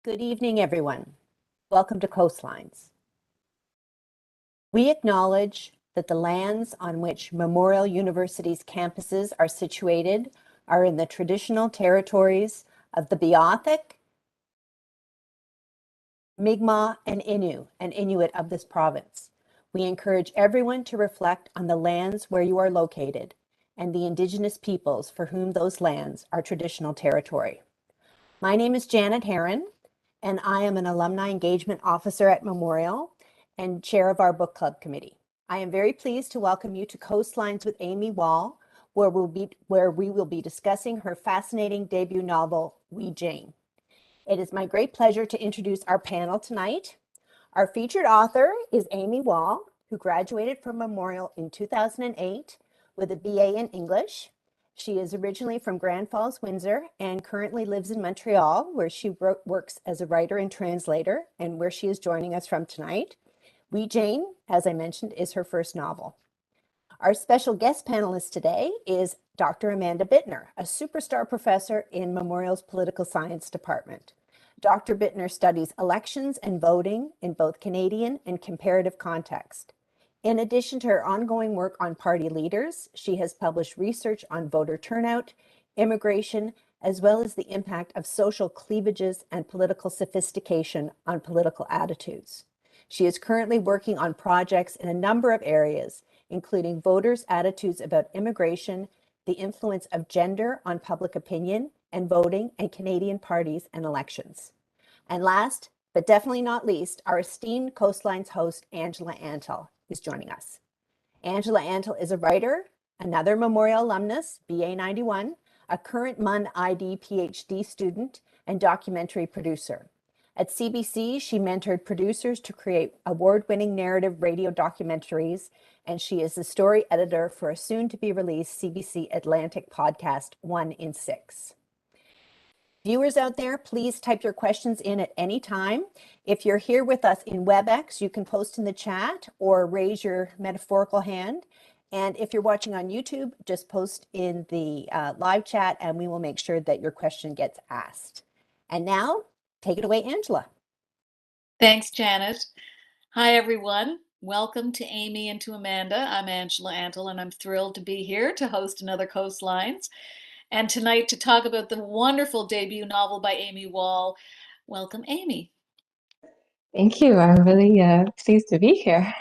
Good evening, everyone. Welcome to Coastlines. We acknowledge that the lands on which Memorial University's campuses are situated are in the traditional territories of the Beothuk, Mi'kmaq, and Inuit of this province. We encourage everyone to reflect on the lands where you are located and the Indigenous peoples for whom those lands are traditional territory. My name is Janet Herron, and I am an Alumni Engagement Officer at Memorial and chair of our book club committee. I am very pleased to welcome you to Coastlines with Aimee Wall, where we will be discussing her fascinating debut novel, We Jane. It is my great pleasure to introduce our panel tonight. Our featured author is Aimee Wall, who graduated from Memorial in 2008 with a BA in English. She is originally from Grand Falls, Windsor, and currently lives in Montreal, where she works as a writer and translator, and where she is joining us from tonight. We Jane, as I mentioned, is her first novel. Our special guest panelist today is Dr. Amanda Bittner, a superstar professor in Memorial's Political Science Department. Dr. Bittner studies elections and voting in both Canadian and comparative context. In addition to her ongoing work on party leaders, she has published research on voter turnout, immigration, as well as the impact of social cleavages and political sophistication on political attitudes. She is currently working on projects in a number of areas, including voters' attitudes about immigration, the influence of gender on public opinion and voting, and Canadian parties and elections. And last, but definitely not least, our esteemed Coastlines host, Angela Antle, is joining us. Angela Antle is a writer, another Memorial alumnus, BA 91, a current MUN ID PhD student, and documentary producer. At CBC, she mentored producers to create award-winning narrative radio documentaries, and she is the story editor for a soon-to-be-released CBC Atlantic podcast, 1 in 6. Viewers out there, please type your questions in at any time. If you're here with us in WebEx, you can post in the chat or raise your metaphorical hand. And if you're watching on YouTube, just post in the live chat and we will make sure that your question gets asked. And now, take it away, Angela. Thanks, Janet. Hi, everyone. Welcome to Aimee and to Amanda. I'm Angela Antle, and I'm thrilled to be here to host another Coastlines. And tonight to talk about the wonderful debut novel by Aimee Wall. Welcome, Aimee. Thank you. I'm really pleased to be here.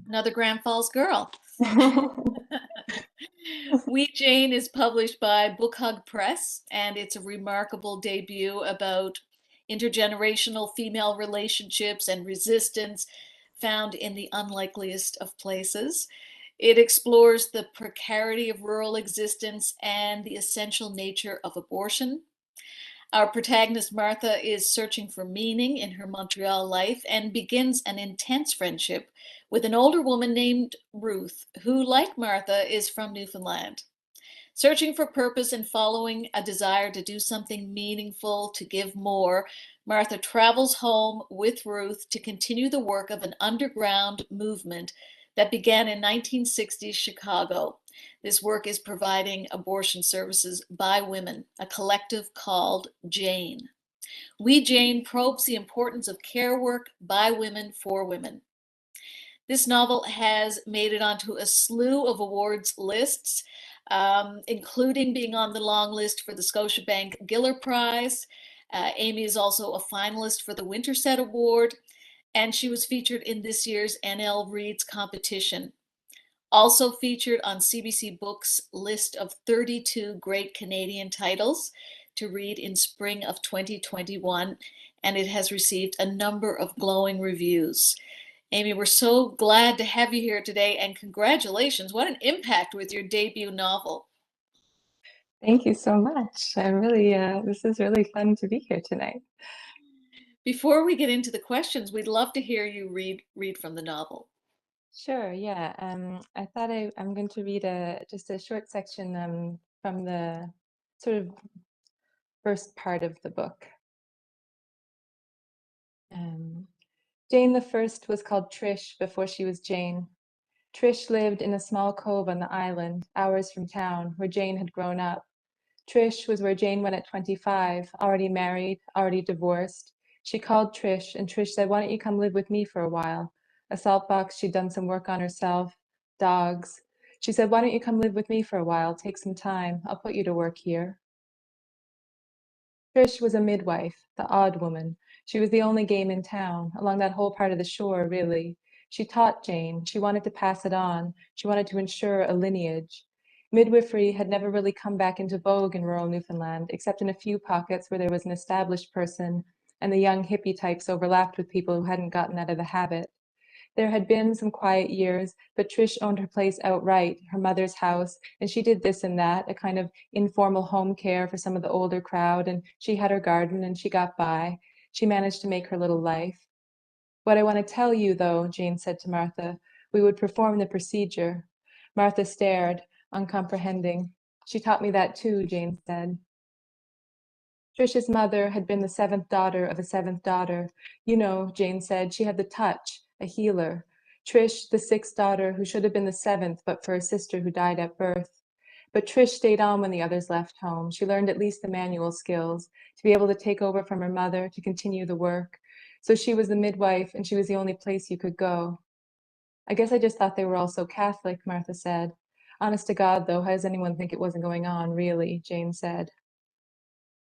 Another Grand Falls girl. We Jane is published by Book Hug Press, and it's a remarkable debut about intergenerational female relationships and resistance found in the unlikeliest of places. It explores the precarity of rural existence and the essential nature of abortion. Our protagonist, Martha, is searching for meaning in her Montreal life and begins an intense friendship with an older woman named Ruth, who, like Martha, is from Newfoundland. Searching for purpose and following a desire to do something meaningful, to give more, Martha travels home with Ruth to continue the work of an underground movement that began in 1960s Chicago. This work is providing abortion services by women, a collective called Jane. We Jane probes the importance of care work by women for women. This novel has made it onto a slew of awards lists, including being on the long list for the Scotiabank Giller Prize. Aimee is also a finalist for the Winterset Award, and she was featured in this year's NL Reads competition. Also featured on CBC Books' list of 32 great Canadian titles to read in spring of 2021, and it has received a number of glowing reviews. Aimee, we're so glad to have you here today, and congratulations. What an impact with your debut novel. Thank you so much. I'm really, this is really fun to be here tonight. Before we get into the questions, we'd love to hear you read from the novel. Sure, yeah. I thought I'm going to read just a short section from the sort of first part of the book. Jane the First was called Trish before she was Jane. Trish lived in a small cove on the island, hours from town, where Jane had grown up. Trish was where Jane went at 25, already married, already divorced. She called Trish, and Trish said, "Why don't you come live with me for a while?" A salt box she'd done some work on herself, dogs. She said, "Why don't you come live with me for a while? Take some time. I'll put you to work here." Trish was a midwife, the odd woman. She was the only game in town, along that whole part of the shore, really. She taught Jane. She wanted to pass it on. She wanted to ensure a lineage. Midwifery had never really come back into vogue in rural Newfoundland, except in a few pockets where there was an established person and the young hippie types overlapped with people who hadn't gotten out of the habit. There had been some quiet years, but Trish owned her place outright, her mother's house, and she did this and that, a kind of informal home care for some of the older crowd, and she had her garden and she got by. She managed to make her little life. "What I want to tell you, though," Jane said to Martha, "we would perform the procedure." Martha stared, uncomprehending. "She taught me that too," Jane said. Trish's mother had been the seventh daughter of a seventh daughter. You know, Jane said, she had the touch, a healer. Trish, the sixth daughter, who should have been the seventh but for a sister who died at birth. But Trish stayed on when the others left home. She learned at least the manual skills, to be able to take over from her mother, to continue the work. So she was the midwife, and she was the only place you could go. "I guess I just thought they were all so Catholic," Martha said. "Honest to God, though, how does anyone think it wasn't going on, really?" Jane said.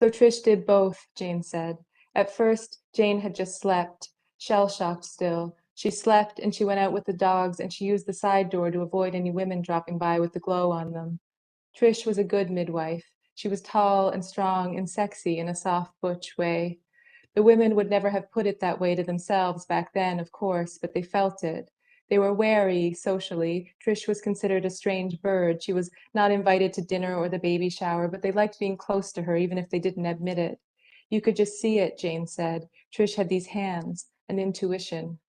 So Trish did both, Jane said. At first, Jane had just slept, shell-shocked still. She slept and she went out with the dogs and she used the side door to avoid any women dropping by with the glow on them. Trish was a good midwife. She was tall and strong and sexy in a soft butch way. The women would never have put it that way to themselves back then, of course, but they felt it. They were wary socially. Trish was considered a strange bird. She was not invited to dinner or the baby shower, but they liked being close to her, even if they didn't admit it. You could just see it, Jane said. Trish had these hands, an intuition.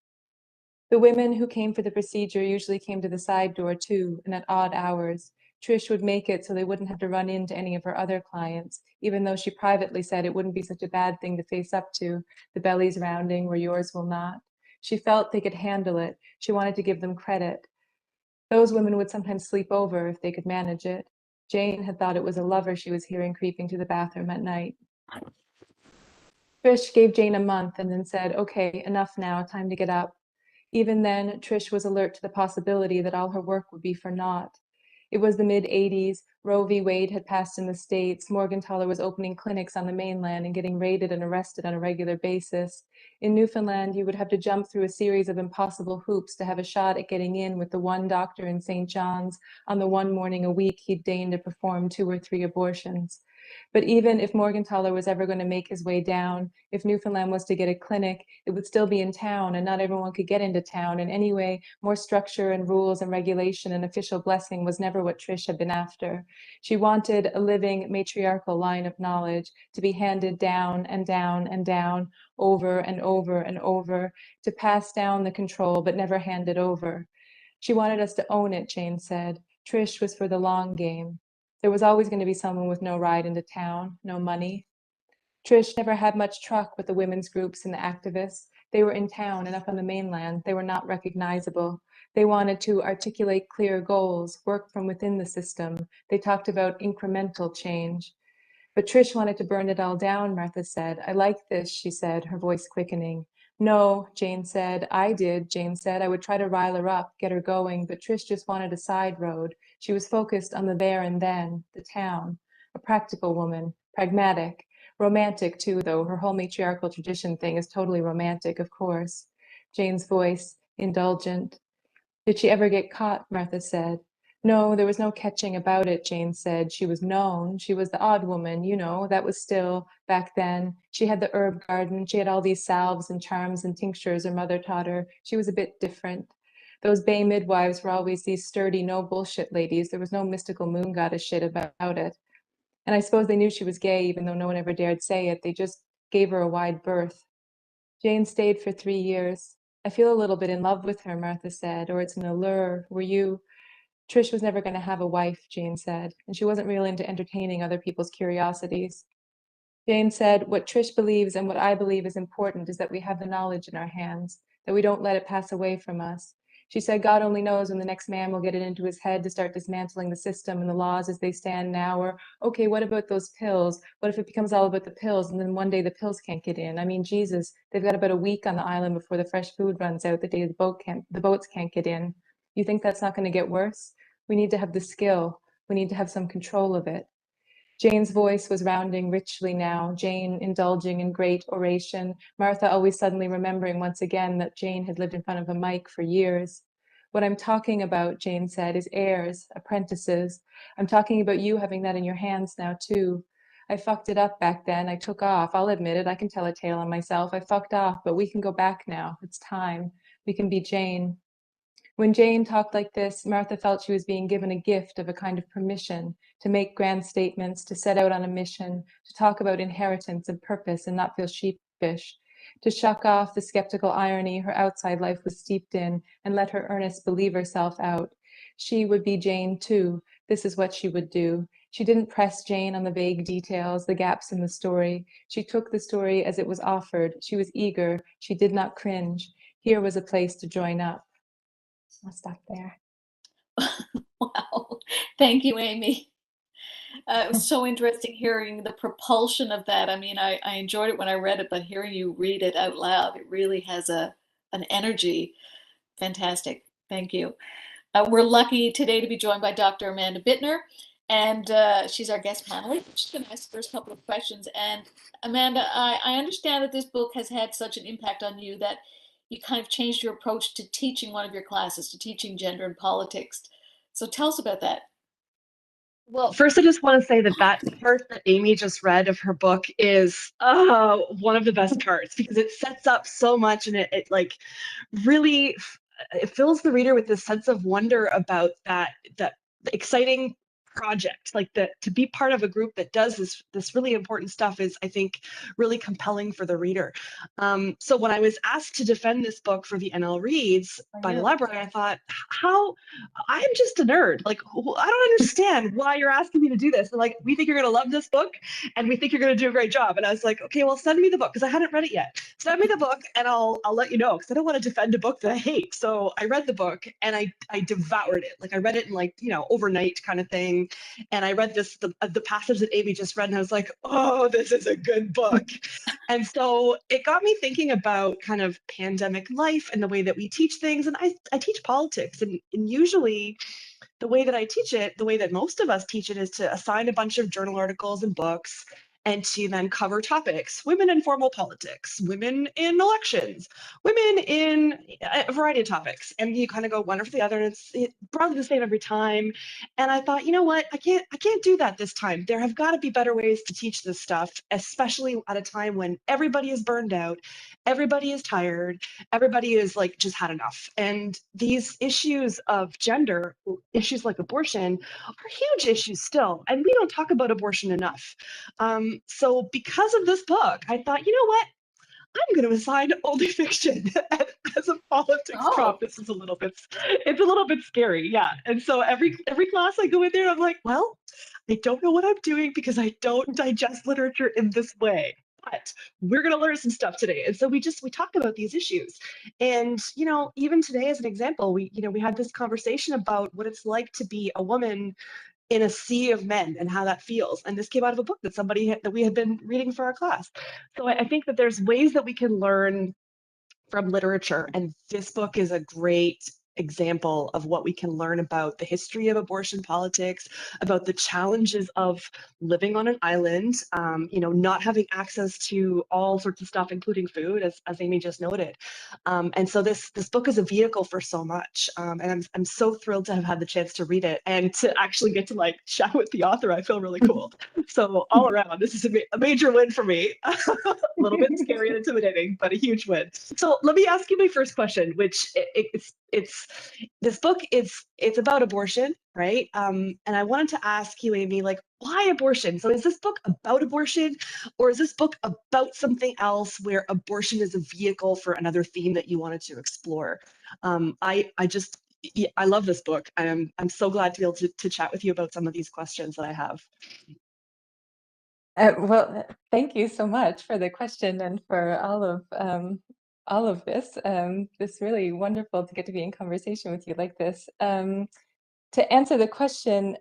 The women who came for the procedure usually came to the side door too, and at odd hours. Trish would make it so they wouldn't have to run into any of her other clients, even though she privately said it wouldn't be such a bad thing to face up to, the bellies rounding where yours will not. She felt they could handle it. She wanted to give them credit. Those women would sometimes sleep over if they could manage it. Jane had thought it was a lover she was hearing creeping to the bathroom at night. Trish gave Jane a month and then said, "Okay, enough now, time to get up." Even then, Trish was alert to the possibility that all her work would be for naught. It was the mid-'80s, Roe v. Wade had passed in the States, Morgentaler was opening clinics on the mainland and getting raided and arrested on a regular basis. In Newfoundland, you would have to jump through a series of impossible hoops to have a shot at getting in with the one doctor in St. John's on the one morning a week he'd deign to perform 2 or 3 abortions. But even if Morgentaler was ever going to make his way down, if Newfoundland was to get a clinic, it would still be in town, and not everyone could get into town. And anyway, more structure and rules and regulation and official blessing was never what Trish had been after. She wanted a living matriarchal line of knowledge to be handed down and down and down, over and over and over, to pass down the control but never hand it over. She wanted us to own it, Jane said. Trish was for the long game. There was always going to be someone with no ride into town, no money. Trish never had much truck with the women's groups and the activists. They were in town and up on the mainland. They were not recognizable. They wanted to articulate clear goals, work from within the system. They talked about incremental change. But Trish wanted to burn it all down, Martha said. "I like this," she said, her voice quickening. "No," Jane said. "I did," Jane said. "I would try to rile her up, get her going, but Trish just wanted a side road. She was focused on the there and then, the town. A practical woman, pragmatic. Romantic, too, though. Her whole matriarchal tradition thing is totally romantic, of course." Jane's voice, indulgent. "Did she ever get caught?" Martha said. "No, there was no catching about it," Jane said. "She was known. She was the odd woman, you know, that was still, back then. She had the herb garden. She had all these salves and charms and tinctures her mother taught her. She was a bit different. Those Bay midwives were always these sturdy, no bullshit ladies. There was no mystical moon goddess shit about it. And I suppose they knew she was gay, even though no one ever dared say it. They just gave her a wide berth." Jane stayed for 3 years. "I feel a little bit in love with her," Martha said, "or it's an allure. Were you?" Trish was never going to have a wife, Jane said, and she wasn't real into entertaining other people's curiosities. Jane said, "What Trish believes and what I believe is important is that we have the knowledge in our hands, that we don't let it pass away from us. She said, God only knows when the next man will get it into his head to start dismantling the system and the laws as they stand now. Or, okay, what about those pills? What if it becomes all about the pills and then one day the pills can't get in? I mean, Jesus, they've got about a week on the island before the fresh food runs out the day the boats can't get in. You think that's not going to get worse? We need to have the skill. We need to have some control of it. Jane's voice was rounding richly now, Jane indulging in great oration, Martha always suddenly remembering once again that Jane had lived in front of a mic for years. What I'm talking about, Jane said, is heirs, apprentices. I'm talking about you having that in your hands now, too. I fucked it up back then. I took off. I'll admit it. I can tell a tale on myself. I fucked off, but we can go back now. It's time. We can be Jane. When Jane talked like this, Martha felt she was being given a gift of a kind of permission to make grand statements, to set out on a mission, to talk about inheritance and purpose and not feel sheepish, to shuck off the skeptical irony her outside life was steeped in and let her earnest believe herself out. She would be Jane too. This is what she would do. She didn't press Jane on the vague details, the gaps in the story. She took the story as it was offered. She was eager. She did not cringe. Here was a place to join up. I'll stop there. Wow. Thank you, Aimee. It was so interesting hearing the propulsion of that. I mean, I enjoyed it when I read it, but hearing you read it out loud, it really has an energy. Fantastic. Thank you. We're lucky today to be joined by Dr. Amanda Bittner, and she's our guest panelist. She's going to ask the first couple of questions. And Amanda, I understand that this book has had such an impact on you that you kind of changed your approach to teaching one of your classes, to teaching gender and politics. So tell us about that. Well, first, I just want to say that that part that Aimee just read of her book is one of the best parts because it sets up so much and it like really it fills the reader with this sense of wonder about that exciting project. Like that to be part of a group that does this really important stuff is, I think, really compelling for the reader. So when I was asked to defend this book for the NL Reads by the library, I thought, how I'm just a nerd. Like, I don't understand why you're asking me to do this. And like, we think you're going to love this book and we think you're going to do a great job. And I was like, okay, well, send me the book because I hadn't read it yet. Send me the book and I'll let you know because I don't want to defend a book that I hate. So I read the book and I devoured it. Like I read it in like, overnight kind of thing. And I read the passage that Aimee just read and I was like, oh, this is a good book. And so it got me thinking about kind of pandemic life and the way that we teach things. And I teach politics and usually the way that I teach it, the way that most of us teach it is to assign a bunch of journal articles and books and to then cover topics: women in formal politics, women in elections, women in a variety of topics. And you kind of go one after the other, and it's broadly the same every time. And I thought, you know what, I can't do that this time. There have got to be better ways to teach this stuff, especially at a time when everybody is burned out, everybody is tired, everybody is like just had enough. And these issues of gender, issues like abortion, are huge issues still. And we don't talk about abortion enough. So because of this book, I thought, you know what? I'm going to assign only fiction as a politics prompt. This is it's a little bit scary, yeah. And so every class I go in there, I'm like, well, I don't know what I'm doing because I don't digest literature in this way. But we're going to learn some stuff today. And so we talk about these issues. And, even today as an example, we had this conversation about what it's like to be a woman in a sea of men and how that feels. And this came out of a book that we had been reading for our class. So I think that there's ways that we can learn from literature, and this book is a great example of what we can learn about the history of abortion politics, about the challenges of living on an island, not having access to all sorts of stuff, including food, as Aimee just noted. And so this book is a vehicle for so much. And I'm so thrilled to have had the chance to read it and to actually get to like chat with the author. I feel really cool. So all around, this is a major win for me. A little bit scary and intimidating, but a huge win. So let me ask you my first question, which it's this book it's about abortion, right? And I wanted to ask you, Aimee, like, why abortion? So is this book about abortion, or is this book about something else where abortion is a vehicle for another theme that you wanted to explore? I love this book. I'm so glad to be able to chat with you about some of these questions that I have. Well, thank you so much for the question and for all of all of this. It's really wonderful to get to be in conversation with you like this. To answer the question,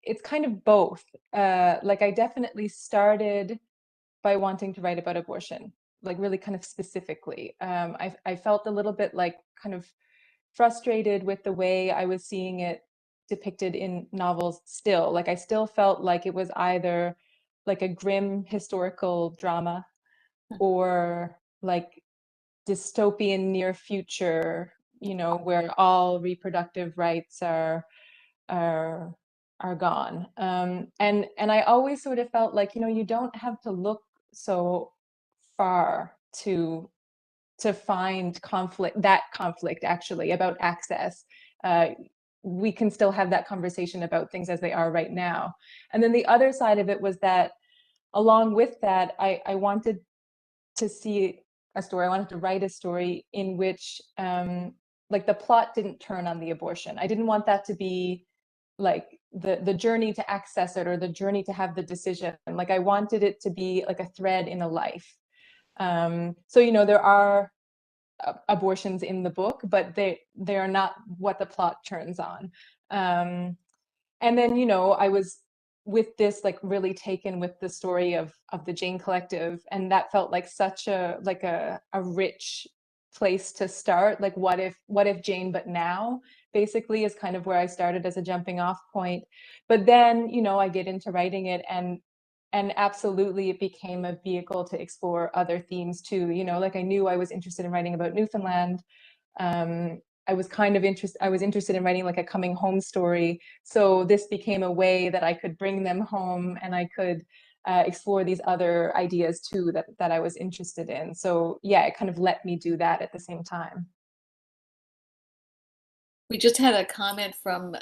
it's kind of both. Like I definitely started by wanting to write about abortion, like really kind of specifically. I felt a little bit like kind of frustrated with the way I was seeing it depicted in novels still. Like I still felt like it was either like a grim historical drama or like dystopian near future, you know, where all reproductive rights are are gone. And I always sort of felt like, you know, you don't have to look so far to find conflict actually about access. We can still have that conversation about things as they are right now. And then the other side of it was that along with that, I wanted to see a story. I wanted to write a story in which like the plot didn't turn on the abortion. I didn't want that to be like the journey to access it or the journey to have the decision. Like I wanted it to be like a thread in a life. So you know there are abortions in the book, but they are not what the plot turns on. And then you know I was with this like really taken with the story of the Jane Collective, and that felt like such a like a rich place to start. Like what if Jane but now basically is kind of where I started as a jumping off point. But then you know I get into writing it, and absolutely it became a vehicle to explore other themes too. You know, like I knew I was interested in writing about Newfoundland. um, I was interested in writing like a coming home story. So this became a way that I could bring them home, and I could explore these other ideas too that I was interested in. So yeah, it kind of let me do that at the same time. We just had a comment from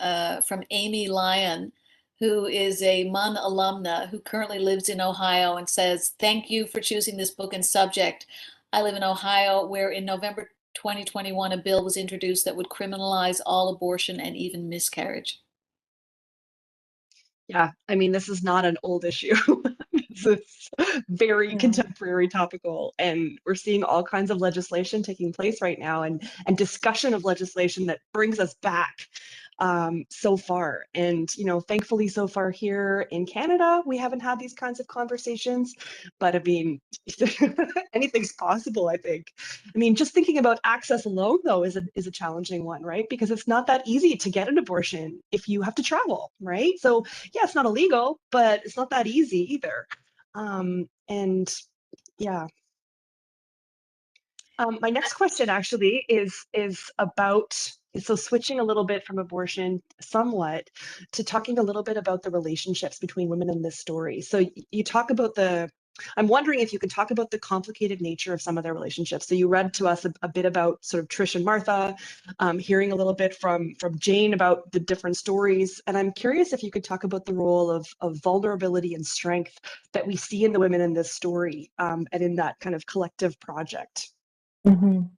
Aimee Lyon, who is a MUN alumna who currently lives in Ohio, and says, "Thank you for choosing this book and subject. I live in Ohio, where in November 2021 a bill was introduced that would criminalize all abortion and even miscarriage." Yeah, I mean, this is not an old issue. This is very Mm. contemporary, topical, and we're seeing all kinds of legislation taking place right now, and discussion of legislation that brings us back so far. And you know, thankfully, so far here in Canada, we haven't had these kinds of conversations. But I mean, anything's possible, I think. I mean, just thinking about access alone, though, is a challenging one, right? Because it's not that easy to get an abortion if you have to travel, right? So yeah, it's not illegal, but it's not that easy either. And yeah, my next question actually is about, so switching a little bit from abortion somewhat to talking a little bit about the relationships between women in this story. So you talk about I'm wondering if you could talk about the complicated nature of some of their relationships. So you read to us a bit about sort of Trish and Martha, hearing a little bit from Jane about the different stories. And I'm curious if you could talk about the role of vulnerability and strength that we see in the women in this story, and in that kind of collective project. Mhm.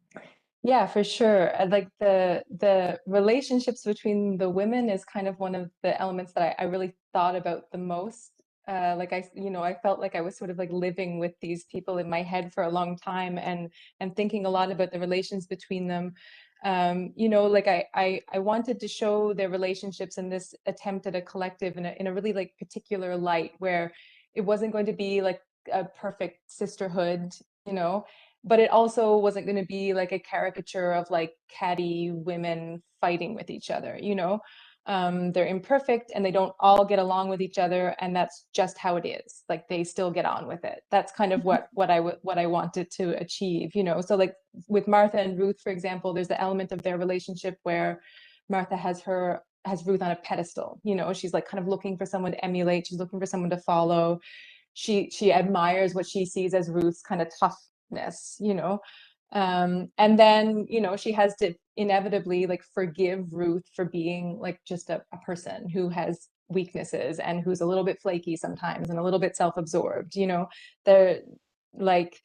Yeah, for sure. Like the relationships between the women is kind of one of the elements that I really thought about the most. Like you know, I felt like I was sort of like living with these people in my head for a long time, and thinking a lot about the relations between them. You know, like I wanted to show their relationships in this attempt at a collective in a really like particular light, where it wasn't going to be like a perfect sisterhood, you know, but it also wasn't going to be like a caricature of like catty women fighting with each other, you know. They're imperfect and they don't all get along with each other, and that's just how it is. Like they still get on with it. That's kind of what I wanted to achieve, you know. So like with Martha and Ruth, for example, there's the element of their relationship where Martha has Ruth on a pedestal, you know. She's like kind of looking for someone to emulate, she's looking for someone to follow. She admires what she sees as Ruth's kind of toughness, you know. And then, you know, she has to inevitably like forgive Ruth for being like just a person who has weaknesses and who's a little bit flaky sometimes and a little bit self-absorbed, you know. They're like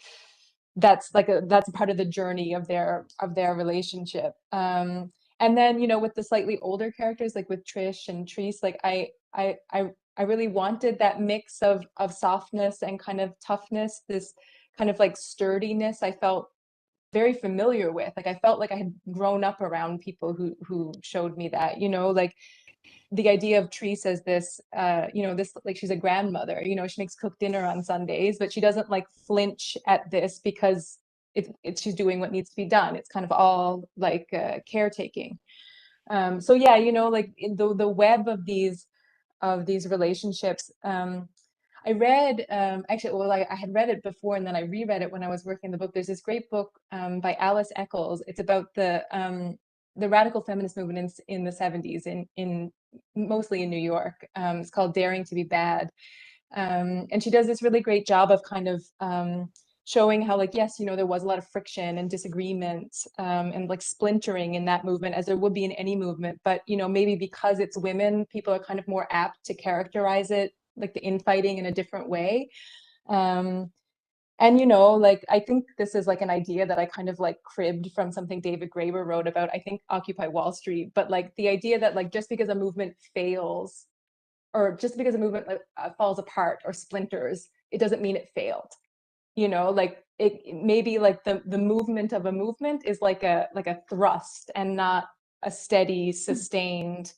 that's part of the journey of their relationship. And then, you know, with the slightly older characters, like with Trish and Treese, like I really wanted that mix of softness and kind of toughness, this kind of like sturdiness I felt very familiar with. Like I felt like I had grown up around people who showed me that, you know, like the idea of Treese as this, you know, this, like she's a grandmother, you know, she makes cooked dinner on Sundays, but she doesn't like flinch at this because she's doing what needs to be done. It's kind of all like caretaking. So yeah, you know, like the web of these relationships. I read actually, well, I had read it before, and then I reread it when I was working the book. There's this great book by Alice Eccles. It's about the radical feminist movement in the 70s in mostly in New York. It's called Daring to be Bad. And she does this really great job of kind of showing how, like, yes, you know, there was a lot of friction and disagreements and like splintering in that movement, as there would be in any movement. But, you know, maybe because it's women, people are kind of more apt to characterize it, like the infighting, in a different way. And, you know, like, I think this is like an idea that I kind of like cribbed from something David Graeber wrote about, I think, Occupy Wall Street. But like the idea that like just because a movement fails, or just because a movement falls apart or splinters, it doesn't mean it failed. You know, like it maybe like the movement of a movement is like a thrust and not a steady, sustained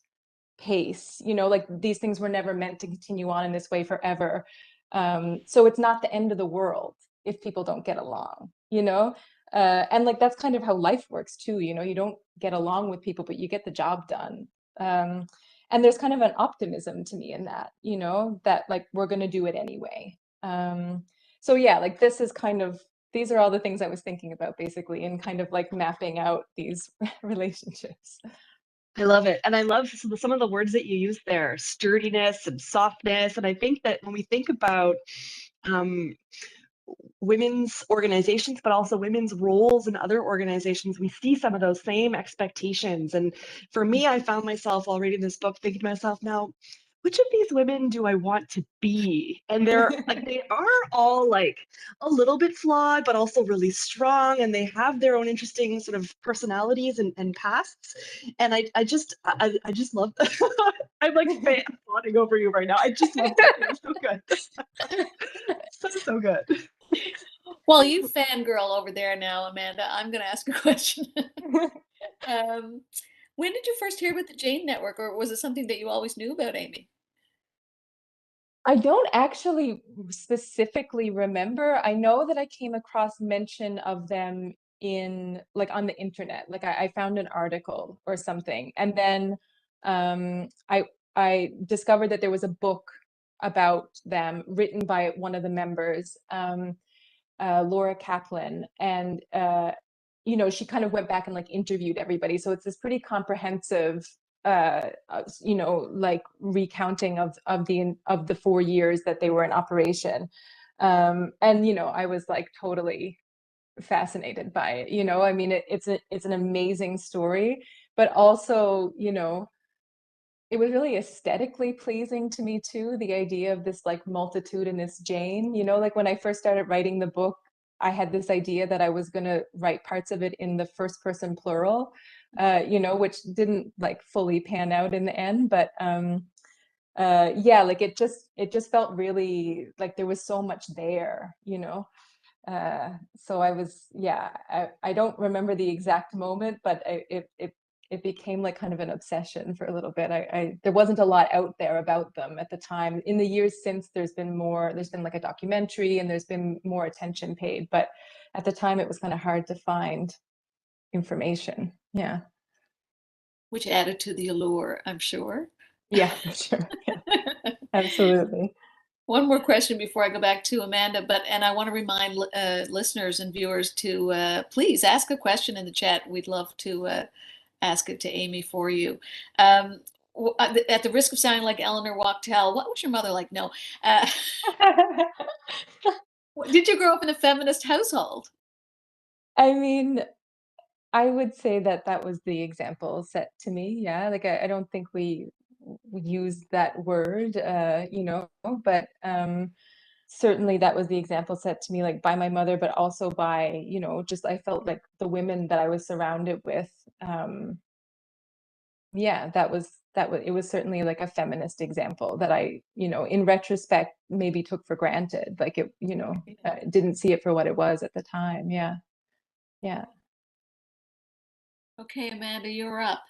pace. You know, like these things were never meant to continue on in this way forever. So it's not the end of the world if people don't get along, you know? And like that's kind of how life works too, you know, you don't get along with people, but you get the job done. And there's kind of an optimism to me in that, you know, that like we're going to do it anyway. So yeah, like this is kind of, these are all the things I was thinking about basically, and kind of like mapping out these relationships. I love it. And I love some of the words that you use there, sturdiness and softness. And I think that when we think about um, women's organizations, but also women's roles in other organizations, we see some of those same expectations. And for me, I found myself while reading this book thinking to myself, now, which of these women do I want to be? And they're like, they are all like a little bit flawed, but also really strong, and they have their own interesting sort of personalities and pasts. And I just love I'm like fanning over you right now. I just love that. It was so good. So good. Well, you fangirl over there now, Amanda. I'm going to ask a question. When did you first hear about the Jane Network, or was it something that you always knew about, Aimee? I don't actually specifically remember. I know that I came across mention of them in like on the internet. Like I found an article or something, and then I discovered that there was a book about them written by one of the members, Laura Kaplan, and you know, she kind of went back and like interviewed everybody. So it's this pretty comprehensive you know, like recounting of the 4 years that they were in operation. And you know, I was like totally fascinated by it. You know, I mean, it's an amazing story, but also, you know, it was really aesthetically pleasing to me too, the idea of this like multitudinous Jane. You know, like when I first started writing the book, I had this idea that I was going to write parts of it in the first person plural, you know, which didn't like fully pan out in the end. But yeah, like it just felt really like there was so much there, you know. So I was, yeah, I don't remember the exact moment, but it became like kind of an obsession for a little bit. There wasn't a lot out there about them at the time. In the years since, there's been like a documentary and there's been more attention paid, but at the time it was kind of hard to find information. Yeah. Which added to the allure, I'm sure. Yeah, for sure. Yeah, absolutely. One more question before I go back to Amanda, and I want to remind listeners and viewers to please ask a question in the chat. We'd love to ask it to Aimee for you. At the risk of sounding like Eleanor Wachtel, what was your mother like? No. Did you grow up in a feminist household? I mean, I would say that that was the example set to me. Yeah, like I don't think we use that word, you know, but certainly that was the example set to me, like by my mother, but also by, you know, just I felt like the women that I was surrounded with. Yeah, it was certainly like a feminist example that I, you know, in retrospect maybe took for granted. Like it, you know, didn't see it for what it was at the time. Yeah. Yeah. Okay, Amanda, you're up.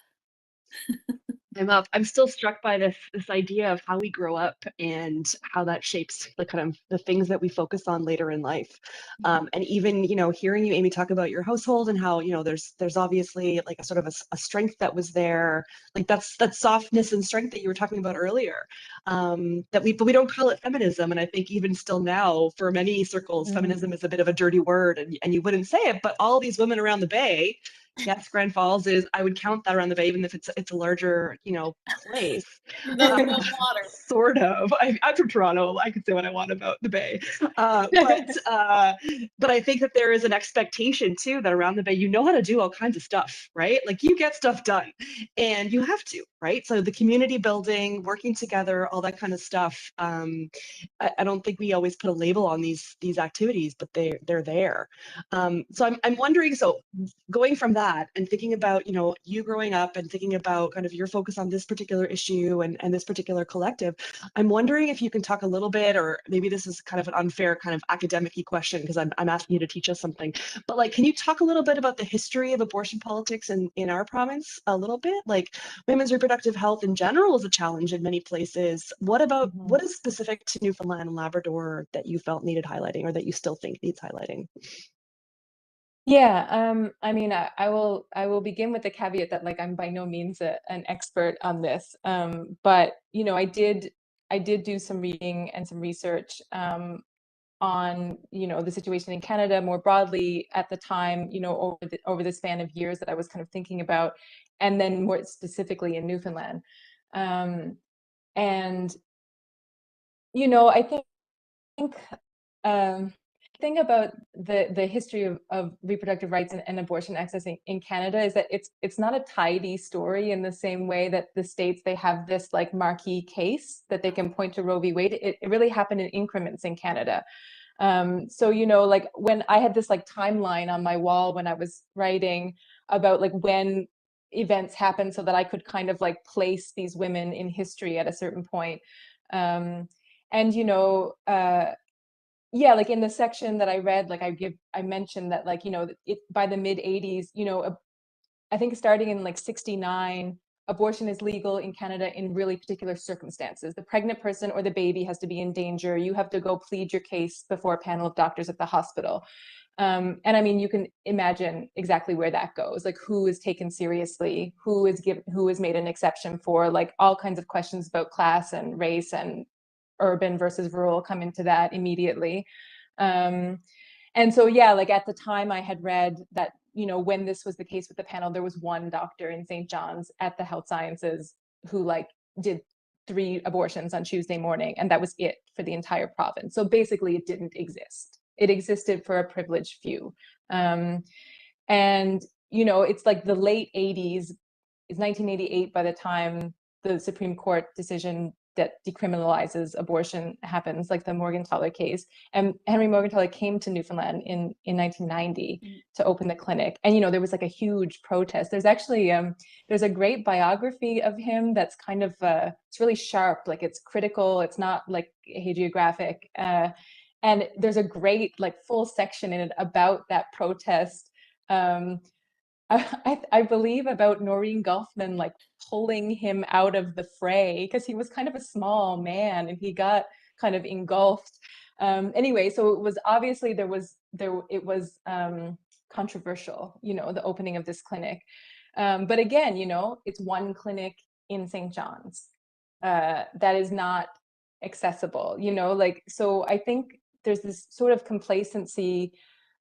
I'm up. I'm still struck by this idea of how we grow up and how that shapes the kind of the things that we focus on later in life. And even, hearing you, Aimee, talk about your household and how, there's obviously like a sort of a strength that was there, like that's that softness and strength that you were talking about earlier. But we don't call it feminism. And I think even still now, for many circles, feminism is a bit of a dirty word, and you wouldn't say it, but all these women around the Bay. Yes, Grand Falls is, I would count that around the Bay, even if it's a larger, place. That's no water. Sort of. I'm from Toronto. I can say what I want about the Bay. But I think that there is an expectation too that around the Bay, you know how to do all kinds of stuff, right? Like you get stuff done and you have to, right? So the community building, working together, all that kind of stuff. I don't think we always put a label on these activities, but they're there. So I'm wondering, so going from that and thinking about, you growing up and thinking about kind of your focus on this particular issue and this particular collective, I'm wondering if you can talk a little bit, or maybe this is kind of an unfair kind of academic-y question because I'm asking you to teach us something, but like, can you talk a little bit about the history of abortion politics in our province a little bit? Like women's reproductive health in general is a challenge in many places. What about, what is specific to Newfoundland and Labrador that you felt needed highlighting or that you still think needs highlighting? Yeah, I mean, I will begin with the caveat that like I'm by no means an expert on this, but I did do some reading and some research on the situation in Canada more broadly at the time, over the span of years that I was kind of thinking about, and then more specifically in Newfoundland, and I think um, thing about the history of reproductive rights and abortion access in Canada is that it's not a tidy story in the same way that the states, they have this like marquee case that they can point to Roe v. Wade. It really happened in increments in Canada. So like when I had this like timeline on my wall when I was writing about like when events happened so that I could kind of like place these women in history at a certain point. And yeah, like in the section that I read, like I mentioned that like, by the mid 80s, I think starting in like 69, abortion is legal in Canada in really particular circumstances. The pregnant person or the baby has to be in danger. You have to go plead your case before a panel of doctors at the hospital. And I mean, you can imagine exactly where that goes, like who is taken seriously, who is made an exception for, like all kinds of questions about class and race and urban versus rural come into that immediately. And so, yeah, like at the time I had read that, when this was the case with the panel, there was one doctor in St. John's at the Health Sciences who like did 3 abortions on Tuesday morning, and that was it for the entire province. So basically it didn't exist. It existed for a privileged few. And, it's like the late 80s, it's 1988 by the time the Supreme Court decision that decriminalizes abortion happens, like the Morgentaler case. And Henry Morgentaler came to Newfoundland in 1990 to open the clinic. And, there was like a huge protest. There's actually, there's a great biography of him that's kind of, it's really sharp, like it's critical, it's not like hagiographic. And there's a great like full section in it about that protest. Um, I believe about Noreen Goffman like pulling him out of the fray because he was kind of a small man and he got kind of engulfed. Anyway, so it was obviously it was controversial, the opening of this clinic. But again, it's one clinic in St. John's that is not accessible, like, so I think there's this sort of complacency,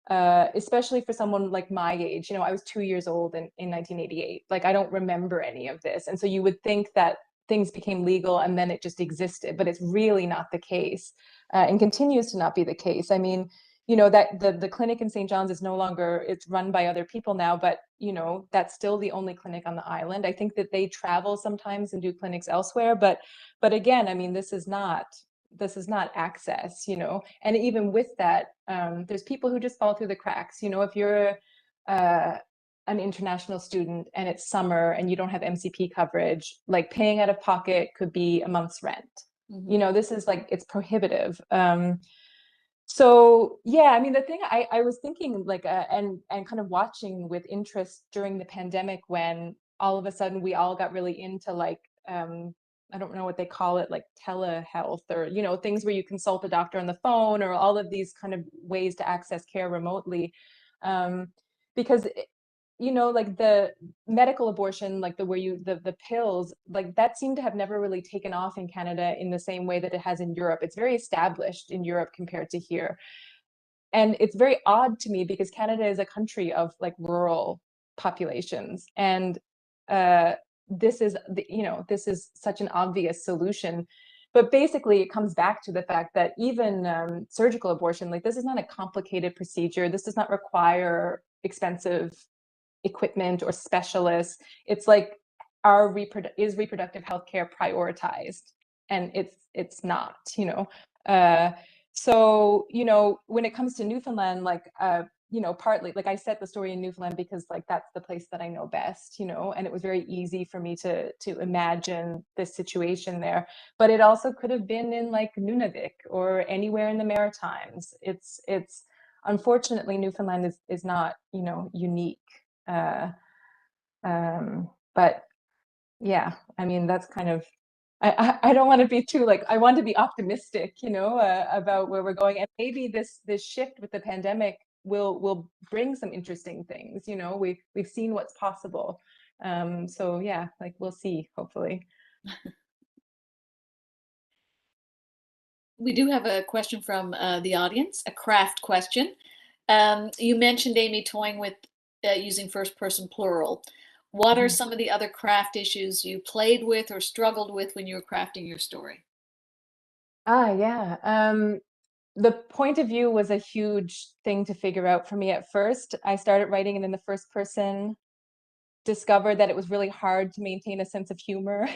especially for someone like my age. I was 2 years old in 1988. Like, I don't remember any of this. And so you would think that things became legal and then it just existed, but it's really not the case, and continues to not be the case. I mean, that the clinic in St. John's is no longer, it's run by other people now, but that's still the only clinic on the island. I think that they travel sometimes and do clinics elsewhere, but again, I mean, this is not access, and even with that, there's people who just fall through the cracks. If you're an international student and it's summer and you don't have MCP coverage, like paying out of pocket could be a month's rent. This is like, it's prohibitive. So yeah, I mean, the thing I was thinking like and kind of watching with interest during the pandemic when all of a sudden we all got really into like I don't know what they call it, like telehealth, or you know, things where you consult a doctor on the phone, or all of these kind of ways to access care remotely. um because you know, like the medical abortion, like the where you the pills, like that seemed to have never really taken off in Canada in the same way that it has in Europe. It's very established in Europe compared to here. And it's very odd to me because Canada is a country of like rural populations. And uh, this is, you know, this is such an obvious solution. But basically, it comes back to the fact that even surgical abortion, like this is not a complicated procedure. This does not require expensive equipment or specialists. It's like, is reproductive health care prioritized? And it's not, you know. So, you know, when it comes to Newfoundland, like, you know, partly like I set the story in Newfoundland because like that's the place that I know best, you know, and it was very easy for me to imagine this situation there. But it also could have been in like Nunavik or anywhere in the Maritimes. It's unfortunately Newfoundland is not, you know, unique. Uh, but yeah, I mean, that's kind of, I don't want to be too like, I want to be optimistic, you know, about where we're going. And maybe this shift with the pandemic will bring some interesting things, you know, we've seen what's possible. So yeah, like we'll see, hopefully. We do have a question from the audience, a craft question. You mentioned, Aimee, toying with using first person plural. What are some of the other craft issues you played with or struggled with when you were crafting your story? Yeah. The point of view was a huge thing to figure out for me at first. I started writing it in the first person, discovered that it was really hard to maintain a sense of humor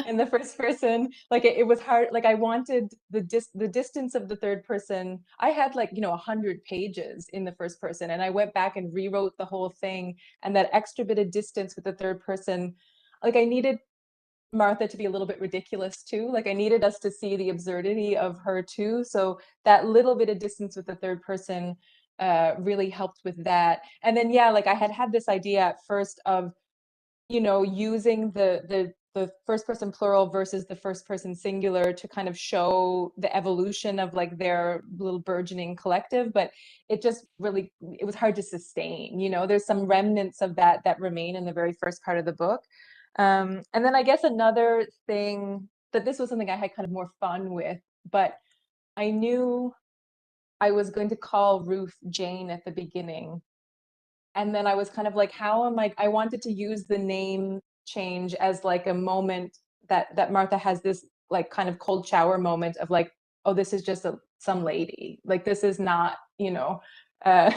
in the first person. Like it was hard. Like I wanted the distance of the third person. I had like, you know, 100 pages in the first person, and I went back and rewrote the whole thing. And that extra bit of distance with the third person, like I needed Martha to be a little bit ridiculous too. Like I needed us to see the absurdity of her too. So that little bit of distance with the third person really helped with that. And then yeah, like I had this idea at first of, you know, using the first person plural versus the first person singular to kind of show the evolution of like their little burgeoning collective, but it just really, it was hard to sustain. You know, there's some remnants of that that remain in the very first part of the book. And then I guess another thing, that this was something I had kind of more fun with, but I knew I was going to call Ruth Jane at the beginning. And then I was kind of like, how am I wanted to use the name change as like a moment that Martha has this like kind of cold shower moment of like, oh, this is just some lady. Like this is not, you know, uh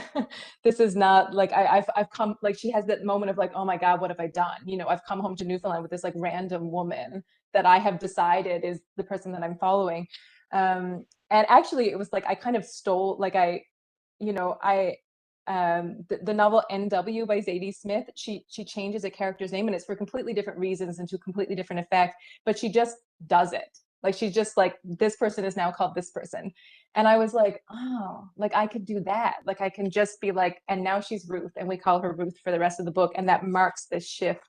this is not like I've come, like she has that moment of like, oh my God, what have I done? You know, I've come home to Newfoundland with this like random woman that I have decided is the person that I'm following. And actually it was like I kind of stole, like I, you know, the novel NW by Zadie Smith, she changes a character's name, and it's for completely different reasons and to completely different effect, but she just does it. Like she's just like, this person is now called this person. And I was like, oh, like I could do that. Like I can just be like, and now she's Ruth, and we call her Ruth for the rest of the book, and that marks this shift.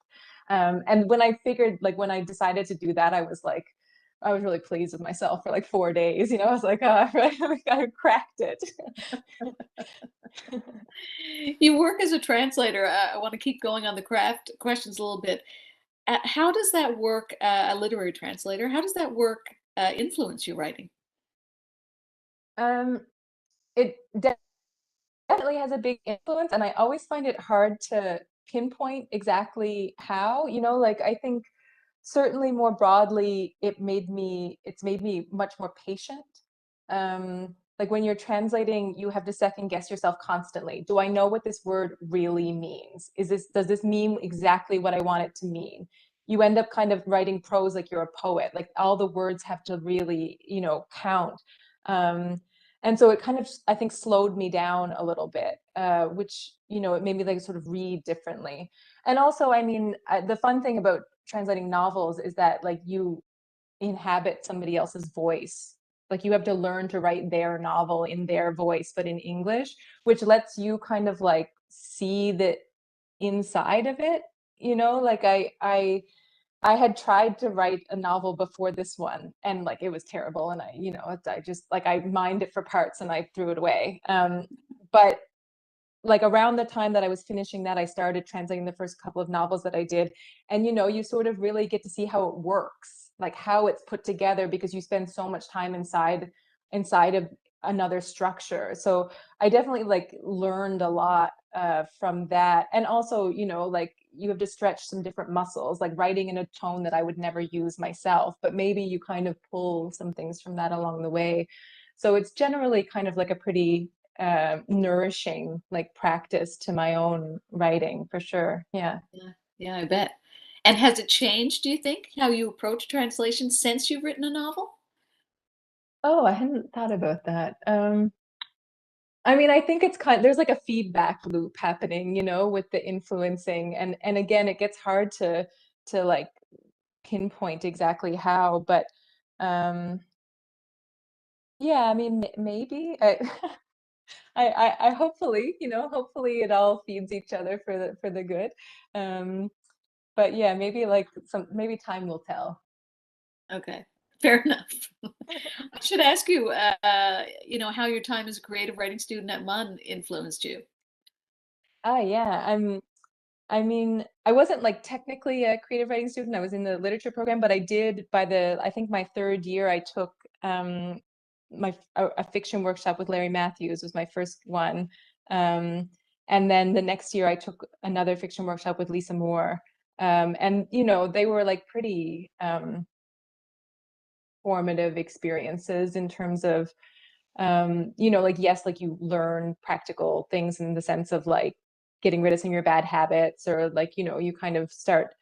And when I figured, like when I decided to do that, I was like, I was really pleased with myself for like 4 days. You know, I was like, oh, I cracked it. You work as a translator. I want to keep going on the craft questions a little bit. How does that work, a literary translator? How does that work influence your writing? Um, it definitely has a big influence, and I always find it hard to pinpoint exactly how, you know, like I think certainly more broadly it's made me much more patient. Like when you're translating, you have to second guess yourself constantly. Do I know what this word really means? Does this mean exactly what I want it to mean? You end up kind of writing prose like you're a poet, like all the words have to really, you know, count. um, and so it kind of, I think, slowed me down a little bit, which, you know, it made me like sort of read differently. And also, I mean, the fun thing about translating novels is that like you inhabit somebody else's voice. like you have to learn to write their novel in their voice, but in English, which lets you kind of like see the inside of it, you know, like I had tried to write a novel before this one, and like it was terrible, and I just like I mined it for parts and I threw it away. But like around the time that I was finishing that, I started translating the first couple of novels that I did. And you sort of really get to see how it works, like how it's put together, because you spend so much time inside of another structure. So I definitely like learned a lot from that. And also, like you have to stretch some different muscles, like writing in a tone that I would never use myself, but maybe you kind of pull some things from that along the way. So it's generally kind of like a pretty nourishing like practice to my own writing, for sure. Yeah. Yeah, I bet. And has it changed, do you think, how you approach translation since you've written a novel? Oh, I hadn't thought about that. I mean, I think it's there's like a feedback loop happening, with the influencing, and again, it gets hard to like pinpoint exactly how, but um yeah, I mean, maybe I hopefully, hopefully it all feeds each other for the good. Um, but yeah, maybe like maybe time will tell. Okay, fair enough. I should ask you, how your time as a creative writing student at MUN influenced you. Yeah, I mean, I wasn't like technically a creative writing student. I was in the literature program, but I did I think my third year, I took a fiction workshop with Larry Matthews was my first one. And then the next year I took another fiction workshop with Lisa Moore. And they were like pretty formative experiences in terms of like yes, like you learn practical things in the sense of like getting rid of some of your bad habits, or like you kind of start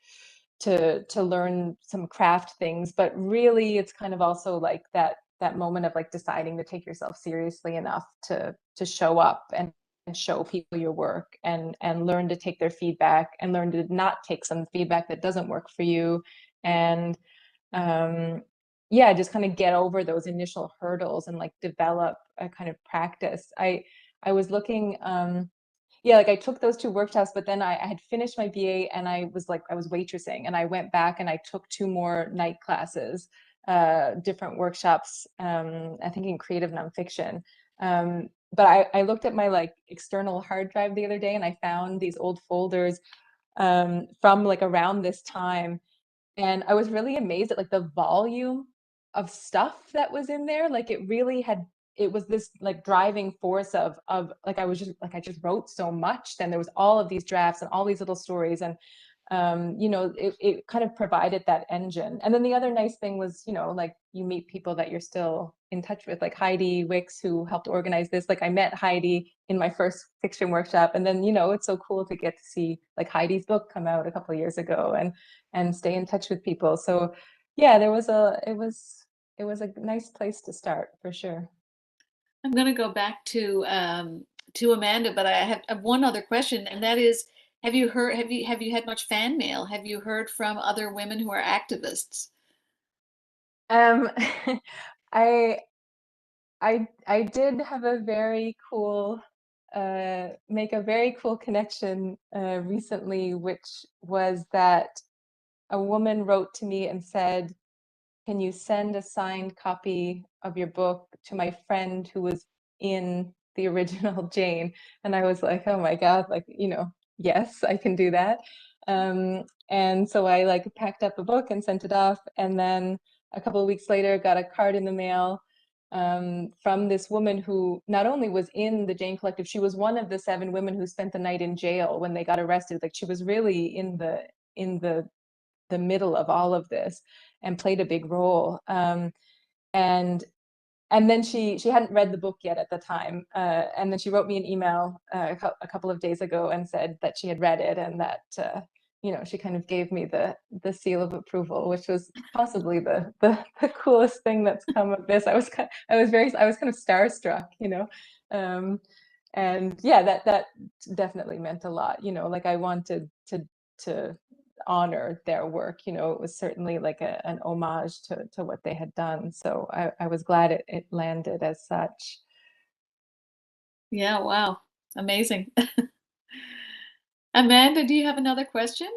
to learn some craft things, but really it's kind of also like that moment of like deciding to take yourself seriously enough to show up and show people your work, and learn to take their feedback, and learn to not take some feedback that doesn't work for you, and um yeah, just kind of get over those initial hurdles and like develop a kind of practice. I was looking yeah, like I took those two workshops, but then I had finished my BA, and I was waitressing, and I went back and I took two more night classes, different workshops, I think in creative nonfiction. But I looked at my like external hard drive the other day, and I found these old folders from like around this time, and I was really amazed at like the volume of stuff that was in there. Like it was this like driving force of like I just wrote so much. Then there was all of these drafts and all these little stories, and it kind of provided that engine. And then the other nice thing was, like you meet people that you're still in touch with, like Heidi Wicks, who helped organize this. Like I met Heidi in my first fiction workshop, and then it's so cool to get to see like Heidi's book come out a couple of years ago, and stay in touch with people. So yeah, it was a nice place to start, for sure. I'm going to go back to Amanda, but I have one other question, and that is, have you heard have you had much fan mail? Have you heard from other women who are activists? Um, I I did have a very cool make a very cool connection recently, which was that a woman wrote to me and said, "Can you send a signed copy of your book to my friend who was in the original Jane?" And I was like, "Oh my God, like, yes, I can do that." And so I like packed up a book and sent it off. And then a couple of weeks later, got a card in the mail from this woman who not only was in the Jane Collective, she was one of the 7 women who spent the night in jail when they got arrested. Like she was really in the middle of all of this, and played a big role. And then she hadn't read the book yet at the time, and then she wrote me an email a couple of days ago and said that she had read it, and that she kind of gave me the seal of approval, which was possibly the coolest thing that's come of this. I was kind of starstruck, um, and yeah, that definitely meant a lot. Like I wanted to honor their work. You know, it was certainly like an homage to what they had done. So I was glad it landed as such. Yeah, wow. Amazing. Amanda, do you have another question?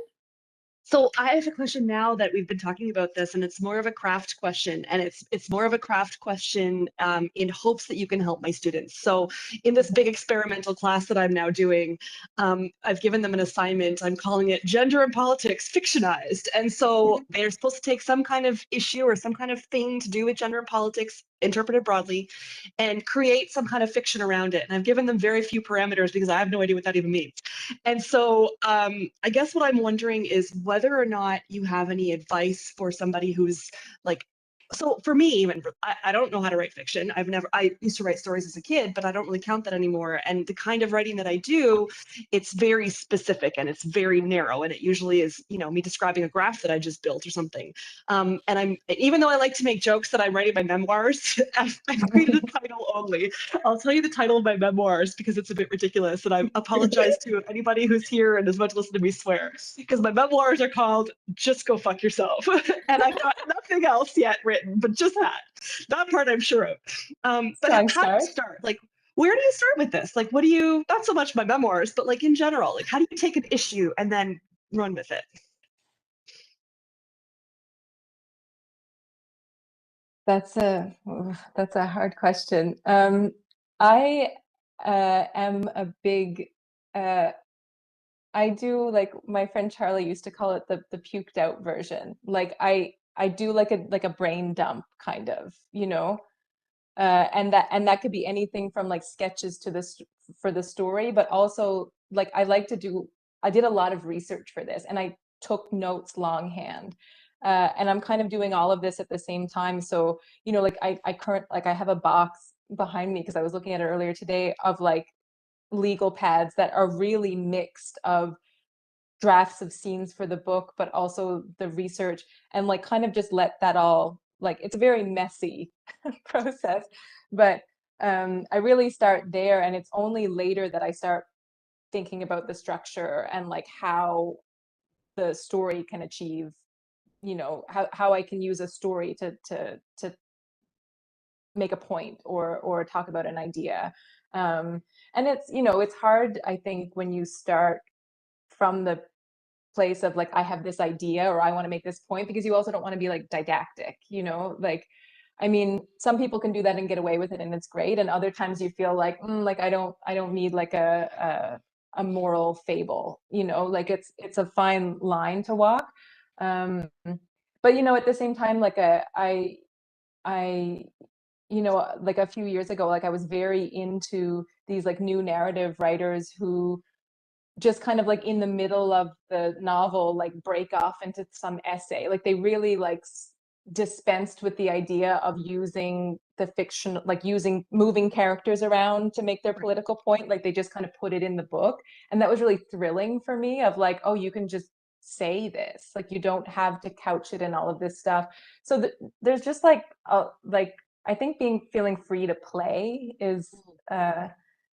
So I have a question now that we've been talking about this, and it's more of a craft question, and it's more of a craft question in hopes that you can help my students. So in this big experimental class that I'm now doing, I've given them an assignment. I'm calling it Gender and Politics Fictionized. And so they're supposed to take some kind of issue or some kind of thing to do with gender and politics, interpreted broadly, and create some kind of fiction around it. And I've given them very few parameters because I have no idea what that even means. And so I guess what I'm wondering is whether or not you have any advice for somebody who's like, so for me, even I don't know how to write fiction. I used to write stories as a kid, but I don't really count that anymore. And the kind of writing that I do, it's very specific and it's very narrow. And it usually is, you know, me describing a graph that I just built or something. And even though I like to make jokes that I'm writing my memoirs, I've created a title only. I'll tell you the title of my memoirs because it's a bit ridiculous. And I apologize to anybody who's here and is about to listen to me swear, because my memoirs are called Just Go Fuck Yourself. And I've got nothing else yet written, but just that. That part I'm sure of. But Strong how do you start? Like, where do you start with this? Like, what do you, not so much my memoirs, but like in general, like how do you take an issue and then run with it? That's a hard question. I am a big I do, like my friend Charlie used to call it the puked out version. Like I do like a brain dump kind of, you know. And that could be anything from like sketches to this for the story, but also like I did a lot of research for this and I took notes longhand. And I'm kind of doing all of this at the same time. So, you know, like I have a box behind me because I was looking at it earlier today of like legal pads that are really mixed of drafts of scenes for the book, but also the research, and like kind of just let that all, like it's a very messy process, but I really start there, and it's only later that I start thinking about the structure and like how the story can achieve, you know, how I can use a story to make a point or talk about an idea. And it's, you know, it's hard, I think, when you start from the place of like I have this idea or I want to make this point, because you also don't want to be like didactic, you know, like I mean some people can do that and get away with it and it's great, and other times you feel like like I don't need like a moral fable, you know, like it's a fine line to walk. But you know, at the same time, like I you know, like a few years ago, like I was very into these like new narrative writers who just kind of like in the middle of the novel like break off into some essay, like they really like dispensed with the idea of using the fiction, like using moving characters around to make their political point, like they just kind of put it in the book. And that was really thrilling for me, of like, oh, you can just say this, like you don't have to couch it in all of this stuff. So there's just like I think feeling free to play is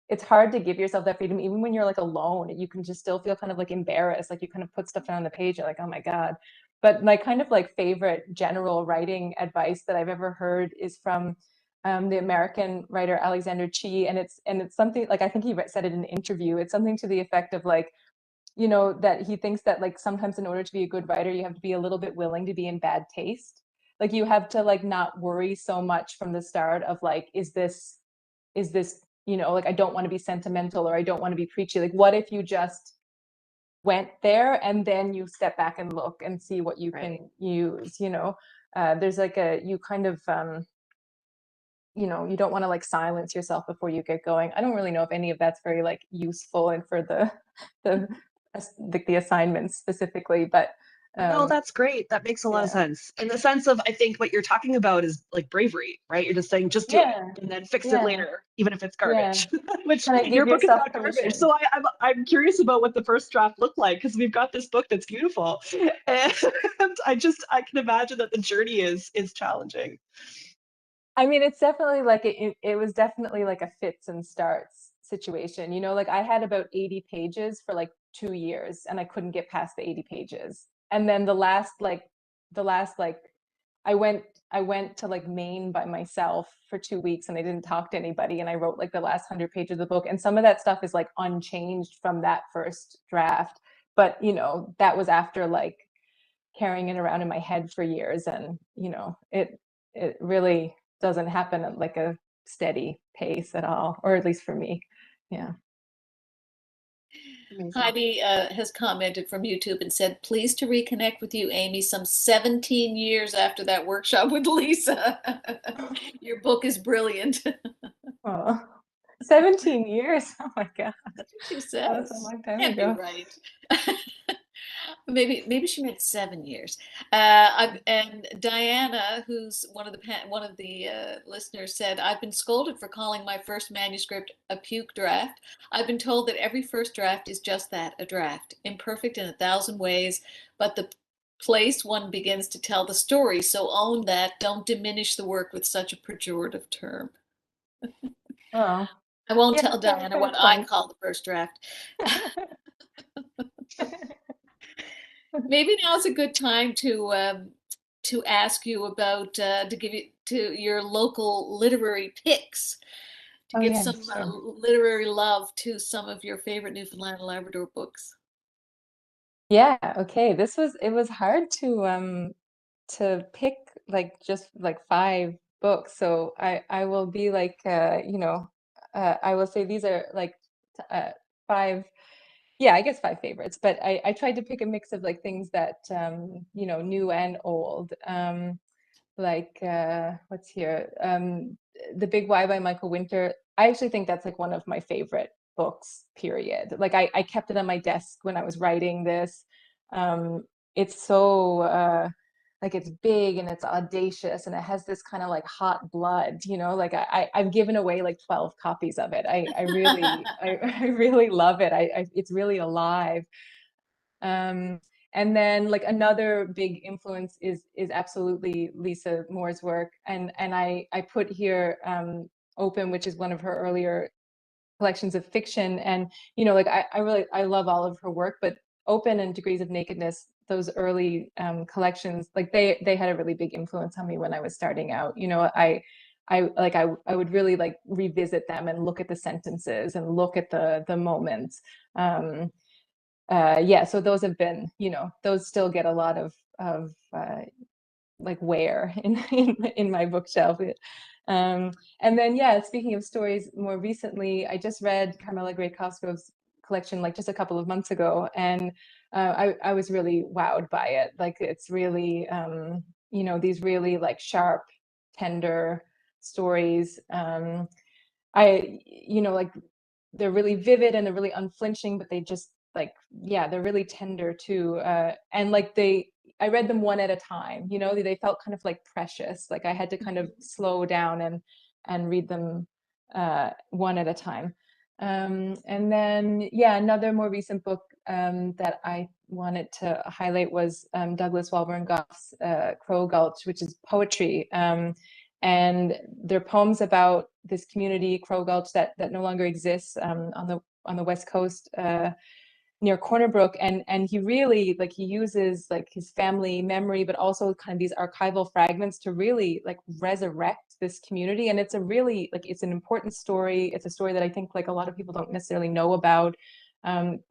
it's hard to give yourself that freedom, even when you're like alone. You can just still feel kind of like embarrassed, like you kind of put stuff down on the page, you're like, oh my god. But my kind of like favorite general writing advice that I've ever heard is from the American writer Alexander Chee, and it's something like, I think he said it in an interview, it's something to the effect of like, you know, that he thinks that like sometimes in order to be a good writer you have to be a little bit willing to be in bad taste. Like you have to like not worry so much from the start of like, is this, you know, like I don't want to be sentimental or I don't want to be preachy. Like what if you just went there and then you step back and look and see what you can use, you know. There's like you kind of you know, you don't want to like silence yourself before you get going. I don't really know if any of that's very like useful and for the the assignments specifically, but No, that's great. That makes a lot of yeah. sense. In the sense of, I think what you're talking about is like bravery, right? You're just saying, just do it Yeah. and then fix it Yeah. later, even if it's Yeah. garbage. Which Kind of your give book is yourself not garbage. permission. So I'm curious about what the first draft looked like, because we've got this book that's beautiful, and I can imagine that the journey is challenging. I mean, it's definitely like it was definitely like a fits and starts situation. You know, like I had about 80 pages for like 2 years and I couldn't get past the 80 pages. and then the last like I went to like Maine by myself for 2 weeks, and I didn't talk to anybody, and I wrote like the last 100 pages of the book, and some of that stuff is like unchanged from that first draft, but you know, that was after like carrying it around in my head for years, and you know, it really doesn't happen at like a steady pace at all, or at least for me. Yeah. Amazing. Heidi has commented from YouTube and said, pleased to reconnect with you, Aimee, some 17 years after that workshop with Lisa. Your book is brilliant. Oh, 17 years. Oh my God. That's what she That was a says. long time Can't be ago. right. Maybe she meant 7 years. And Diana, who's one of the listeners, said, "I've been scolded for calling my first manuscript a puke draft. I've been told that every first draft is just that, a draft, imperfect in 1,000 ways, but the place one begins to tell the story. So own that. Don't diminish the work with such a pejorative term." Oh, I won't yeah, tell Diana fair what I point. call the first draft. Maybe now's a good time to ask you about to give you to your local literary picks, to Oh give yeah, some sure. literary love to some of your favorite Newfoundland and Labrador books. Yeah, okay. It was hard to pick like just like 5 books. So I will be like you know, I will say these are like 5, yeah, I guess 5 favorites, but I tried to pick a mix of like things that you know, new and old. Like what's here? The Big Why by Michael Winter. I actually think that's like one of my favorite books, period. Like I kept it on my desk when I was writing this. Um, it's so like it's big and it's audacious and it has this kind of like hot blood, you know, like I've given away like 12 copies of it. I really I really love it. It's really alive. Um, and then like another big influence is absolutely Lisa Moore's work. And I put here Open, which is one of her earlier collections of fiction. And you know, like I really I love all of her work, but Open and Degrees of Nakedness, those early collections, like they had a really big influence on me when I was starting out. You know, I would really like revisit them and look at the sentences and look at the moments. Um, yeah, so those have been, you know, those still get a lot of like wear in my bookshelf. And then yeah, speaking of stories, more recently, I just read Carmela Gray Cosgrove's collection like just a couple of months ago, and I was really wowed by it. Like it's really you know, these really like sharp, tender stories. You know, like they're really vivid and they're really unflinching, but they just like, yeah, they're really tender too. And like I read them one at a time, you know, they felt kind of like precious. Like I had to kind of slow down and read them one at a time. And then, yeah, another more recent book that I wanted to highlight was Douglas Walburn Gough's Crow Gulch, which is poetry. And they're poems about this community, Crow Gulch, that no longer exists on the West Coast near Corner Brook. And he really like he uses like his family memory, but also kind of these archival fragments to really like resurrect this community. And it's a really like it's an important story. It's a story that I think like a lot of people don't necessarily know about.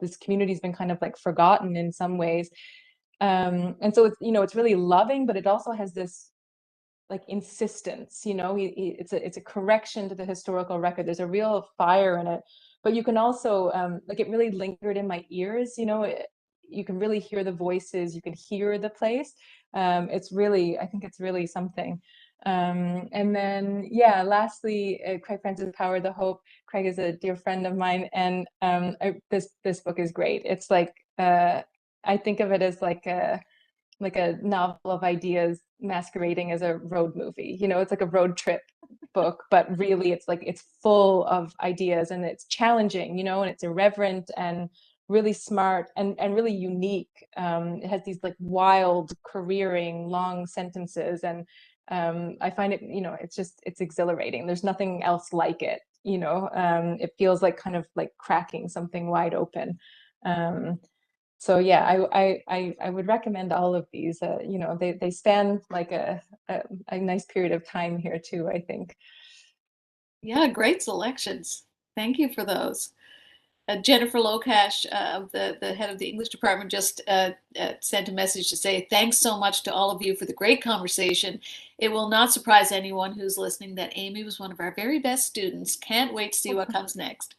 This community's been kind of like forgotten in some ways. And so it's, you know, it's really loving, but it also has this like insistence, you know, it's a correction to the historical record. There's a real fire in it, but you can also like it really lingered in my ears, you know, you can really hear the voices, you can hear the place. It's really, I think it's really something. And then yeah, lastly, Craig Francis Power, The Hope. Craig is a dear friend of mine, and this book is great. It's like I think of it as like a novel of ideas masquerading as a road movie. You know, it's like a road trip book, but really it's like it's full of ideas and it's challenging, you know, and it's irreverent and really smart and really unique. It has these like wild, careering, long sentences, and I find it, you know, it's exhilarating. There's nothing else like it, you know. It feels like kind of like cracking something wide open. Um, So yeah, I would recommend all of these. You know, they span like a nice period of time here too, I think. Yeah, great selections. Thank you for those. Jennifer Lokash, the head of the English department, just sent a message to say thanks so much to all of you for the great conversation. It will not surprise anyone who's listening that Aimee was one of our very best students. Can't wait to see what comes next.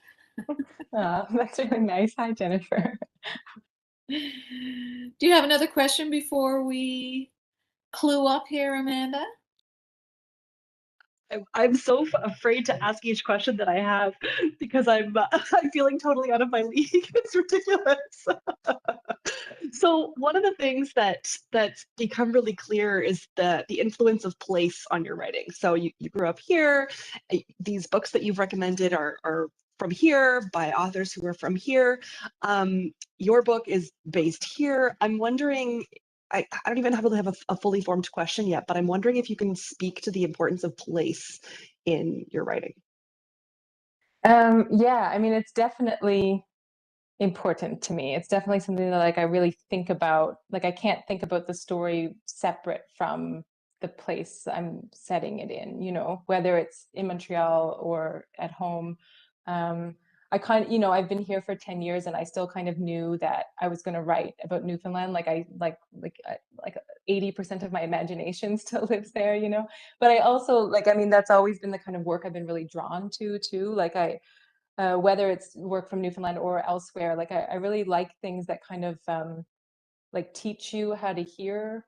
That's really nice. Hi, Jennifer. Do you have another question before we clue up here, Amanda? I'm so afraid to ask each question that I have because I'm feeling totally out of my league. It's ridiculous. So one of the things that's become really clear is the influence of place on your writing. So you grew up here. These books that you've recommended are from here by authors who are from here. Your book is based here. I'm wondering, I don't even have a fully formed question yet, but I'm wondering if you can speak to the importance of place in your writing. Yeah, I mean, it's definitely important to me. It's definitely something that like I really think about. Like I can't think about the story separate from the place I'm setting it in, you know, whether it's in Montreal or at home. I kind of, you know, I've been here for 10 years and I still kind of knew that I was going to write about Newfoundland. Like I like 80% of my imagination still lives there, you know. But I also like, I mean, that's always been the kind of work I've been really drawn to too. Like whether it's work from Newfoundland or elsewhere, like I really like things that kind of like teach you how to hear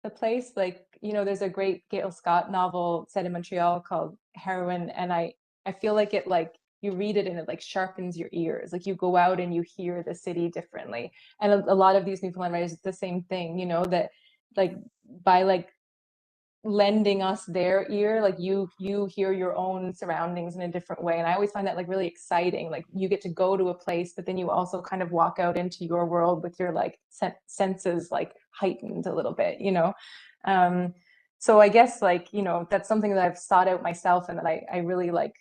the place. Like, you know, there's a great Gail Scott novel set in Montreal called Heroine, and I feel like it like you read it and it like sharpens your ears. Like you go out and you hear the city differently. And a lot of these Newfoundland writers, it's the same thing, you know, that like by like lending us their ear, like you hear your own surroundings in a different way. And I always find that like really exciting. Like you get to go to a place, but then you also kind of walk out into your world with your like senses like heightened a little bit, you know. So I guess like, you know, that's something that I've sought out myself and that I really like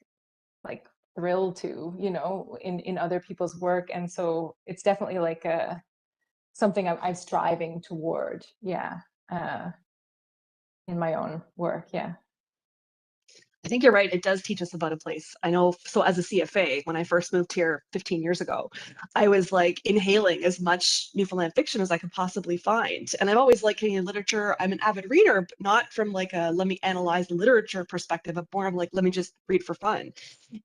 thrill to, you know, in other people's work. And so it's definitely like something I'm striving toward, yeah, in my own work, yeah. I think you're right. It does teach us about a place. I know. So as a CFA, when I first moved here 15 years ago, I was like inhaling as much Newfoundland fiction as I could possibly find. And I've always liked Canadian literature. I'm an avid reader, but not from like a let me analyze the literature perspective, but more of like, let me just read for fun.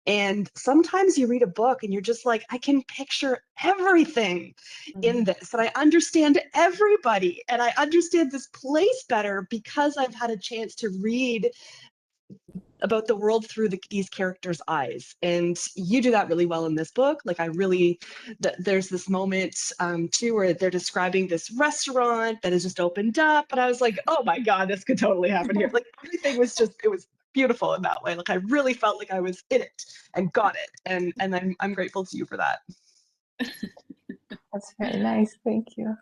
And sometimes you read a book and you're just like, I can picture everything in this. And I understand everybody. And I understand this place better because I've had a chance to read about the world through these characters' eyes. And you do that really well in this book. Like I really, there's this moment too where they're describing this restaurant that has just opened up. And I was like, oh my God, this could totally happen here. Like everything was just, it was beautiful in that way. Like I really felt like I was in it and got it. And I'm grateful to you for that. That's very nice. Thank you.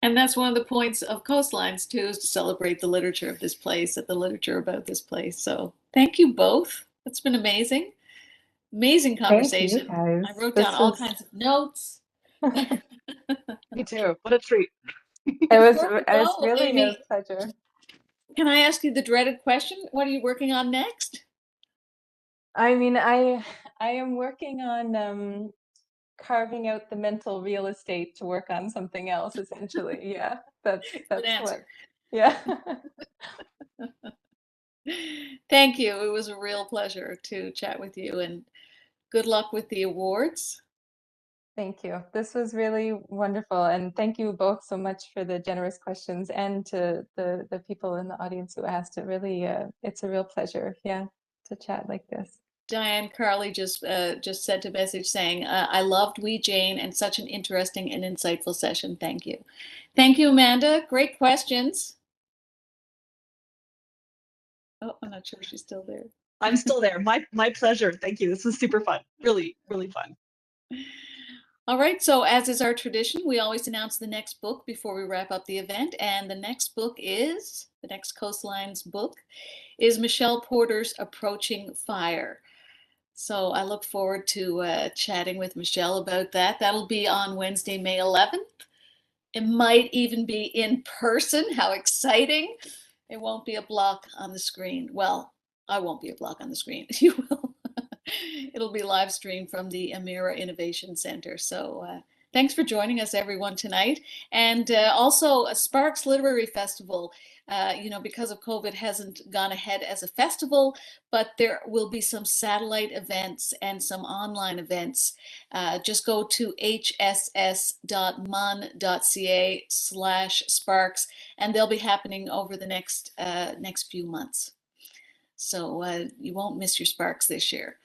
And that's one of the points of Coastlines too, is to celebrate the literature of this place and the literature about this place. So thank you both. It's been amazing. Amazing Thank you, conversation. guys. I wrote down This all was kinds of notes. Me too. What a treat. Before we it's go, really a Aimee, pleasure. can I ask you the dreaded question? What are you working on next? I mean, I am working on carving out the mental real estate to work on something else, essentially. Yeah, that's Good what, answer. yeah. Thank you. It was a real pleasure to chat with you, and good luck with the awards. Thank you. This was really wonderful. And thank you both so much for the generous questions and to the people in the audience who asked. It really, it's a real pleasure, yeah, to chat like this. Diane Carley just sent a message saying, I loved Wee Jane and such an interesting and insightful session. Thank you. Thank you, Amanda. Great questions. Oh, I'm not sure she's still there. I'm still there. My pleasure. Thank you. This was super fun. Really, really fun. All right, so as is our tradition, we always announce the next book before we wrap up the event. And the next Coastlines book is Michelle Porter's Approaching Fire. So I look forward to chatting with Michelle about that. That'll be on Wednesday, May 11th. It might even be in person. How exciting. It won't be a block on the screen. Well, I won't be a block on the screen. You will. It'll be live streamed from the Amira Innovation Center. So thanks for joining us, everyone, tonight. And also, a Sparks Literary Festival, because of COVID, hasn't gone ahead as a festival, but there will be some satellite events and some online events. Just go to hss.mun.ca/sparks, and they'll be happening over the next few months. So you won't miss your Sparks this year.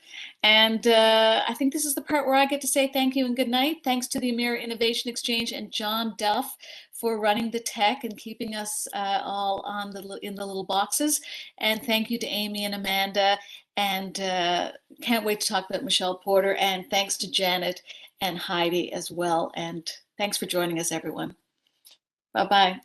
And I think this is the part where I get to say thank you and good night. Thanks to the Amira Innovation Exchange and John Duff for running the tech and keeping us all in the little boxes. And thank you to Aimee and Amanda. And can't wait to talk about Michelle Porter. And thanks to Janet and Heidi as well. And thanks for joining us, everyone. Bye-bye.